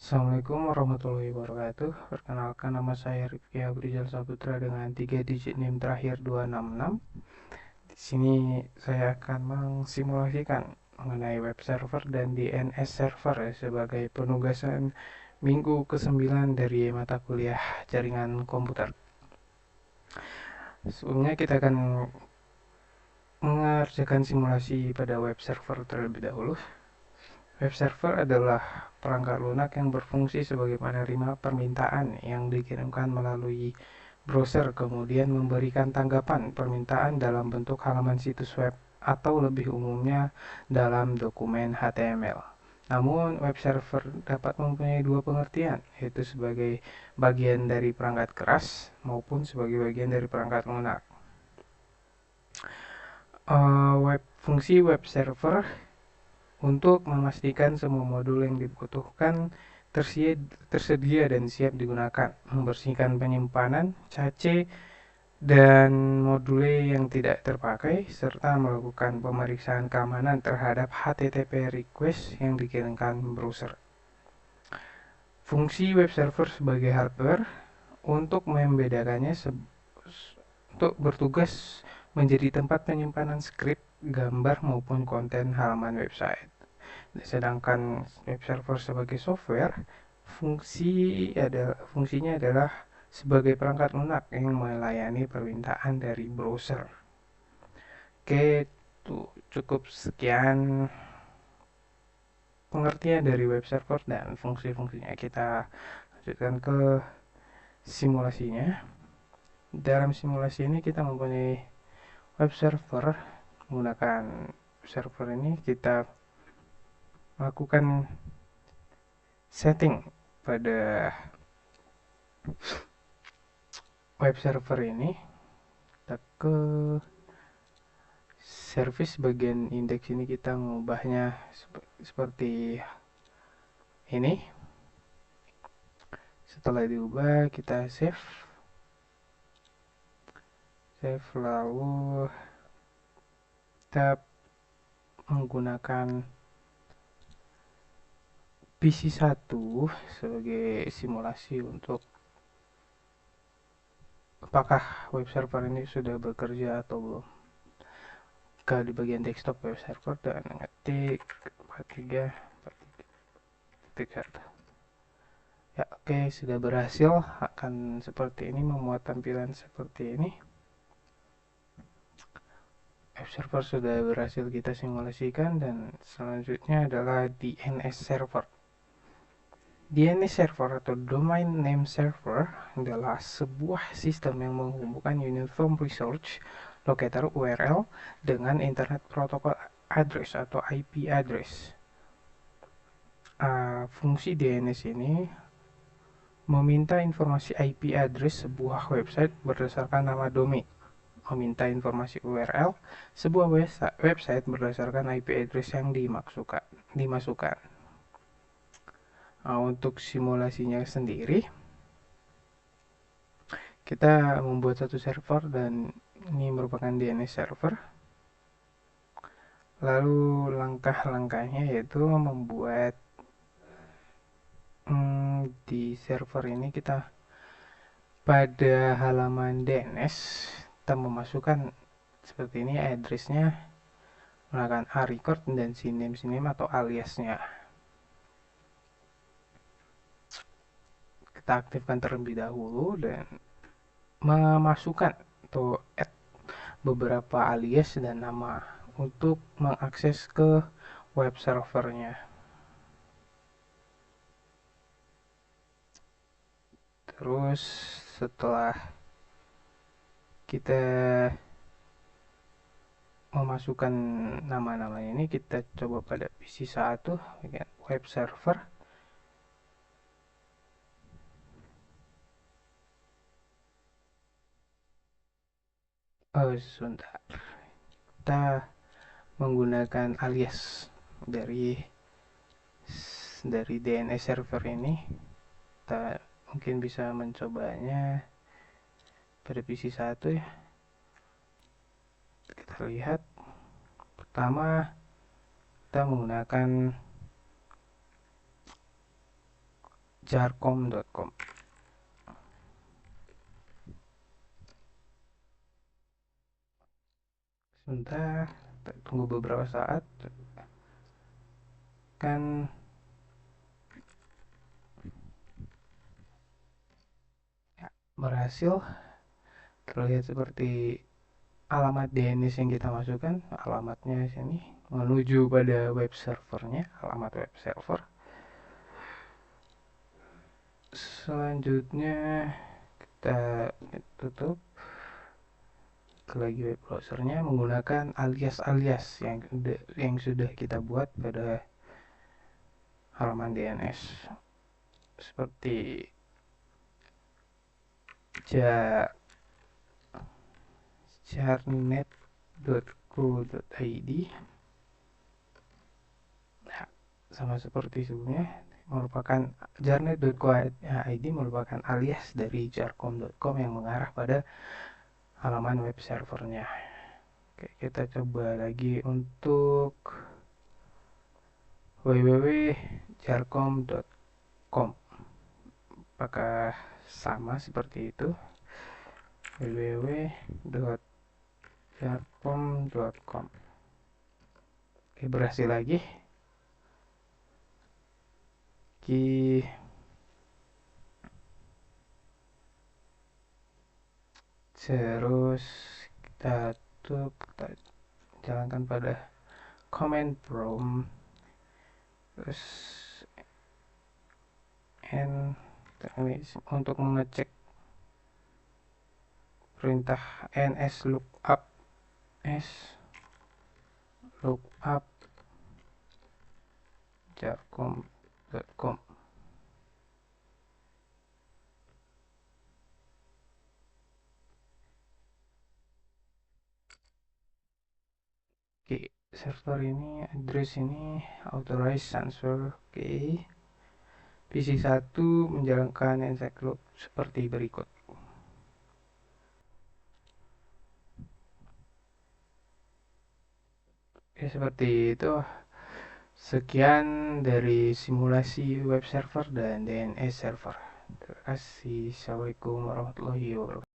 Assalamualaikum warahmatullahi wabarakatuh. Perkenalkan, nama saya Rifki Abrizal Saputra dengan 3 digit NIM terakhir 266. Di sini saya akan mengsimulasikan mengenai web server dan DNS server sebagai penugasan minggu ke-9 dari mata kuliah jaringan komputer. Sebelumnya kita akan mengerjakan simulasi pada web server terlebih dahulu. Web server adalah perangkat lunak yang berfungsi sebagai penerima permintaan yang dikirimkan melalui browser, kemudian memberikan tanggapan permintaan dalam bentuk halaman situs web atau lebih umumnya dalam dokumen HTML. Namun, web server dapat mempunyai dua pengertian, yaitu sebagai bagian dari perangkat keras maupun sebagai bagian dari perangkat lunak. Fungsi web server untuk memastikan semua modul yang dibutuhkan tersedia dan siap digunakan, membersihkan penyimpanan, cache, dan modul yang tidak terpakai, serta melakukan pemeriksaan keamanan terhadap HTTP request yang dikirimkan browser. Fungsi web server sebagai hardware untuk membedakannya untuk bertugas menjadi tempat penyimpanan skrip, gambar maupun konten halaman website. Sedangkan web server sebagai software, fungsinya adalah sebagai perangkat lunak yang melayani permintaan dari browser. Oke, tuh cukup sekian pengertian dari web server dan fungsi-fungsinya. Kita lanjutkan ke simulasinya. Dalam simulasi ini kita mempunyai web server. Menggunakan server ini kita melakukan setting pada web server ini. Kita ke service bagian indeks ini, kita mengubahnya seperti ini. Setelah diubah, kita save lalu kita menggunakan PC1 sebagai simulasi untuk apakah web server ini sudah bekerja atau belum. Di bagian desktop web server dan ngetik 43.1. Ya, oke, sudah berhasil. Akan seperti ini, memuat tampilan seperti ini. Web server sudah berhasil kita simulasikan, dan selanjutnya adalah DNS server. DNS server atau Domain Name Server adalah sebuah sistem yang menghubungkan Uniform Resource Locator URL dengan Internet Protocol Address atau IP address. Fungsi DNS ini meminta informasi IP address sebuah website berdasarkan nama domain, meminta informasi URL sebuah website berdasarkan IP address yang dimasukkan. Untuk simulasinya sendiri, kita membuat satu server, dan ini merupakan DNS server. Lalu langkah-langkahnya yaitu membuat di server ini, kita pada halaman DNS kita memasukkan seperti ini addressnya menggunakan record dan siname atau aliasnya. Kita aktifkan terlebih dahulu dan memasukkan atau add beberapa alias dan nama untuk mengakses ke web servernya. Terus setelah kita memasukkan nama-nama ini, kita coba pada PC1 web server. Sebentar. Kita menggunakan alias dari DNS server ini. Kita mungkin bisa mencobanya pada PC1 ya. Kita lihat, pertama kita menggunakan jarcom.com. Sebentar, tunggu beberapa saat kan ya, berhasil. Terlihat seperti alamat DNS yang kita masukkan, alamatnya sini menuju pada web servernya, alamat web server. Selanjutnya kita tutup ke lagi web browsernya menggunakan alias-alias yang sudah kita buat pada halaman DNS seperti jarnet.co.id. Nah, sama seperti sebelumnya, merupakan jarnet.co.id merupakan alias dari jarcom.com yang mengarah pada halaman web servernya. Oke, kita coba lagi untuk www.jarcom.com. Apakah sama seperti itu? www.jarcom.com. Oke, berhasil lagi. Terus kita tutup, kita jalankan pada command prompt, terus ini untuk mengecek perintah ns lookup jarcom.com. Oke, server ini, address ini, authorize transfer. Oke, PC1 menjalankan encyclope seperti berikut. Oke, seperti itu. Sekian dari simulasi web server dan DNS server. Terima kasih. Assalamualaikum warahmatullahi wabarakatuh.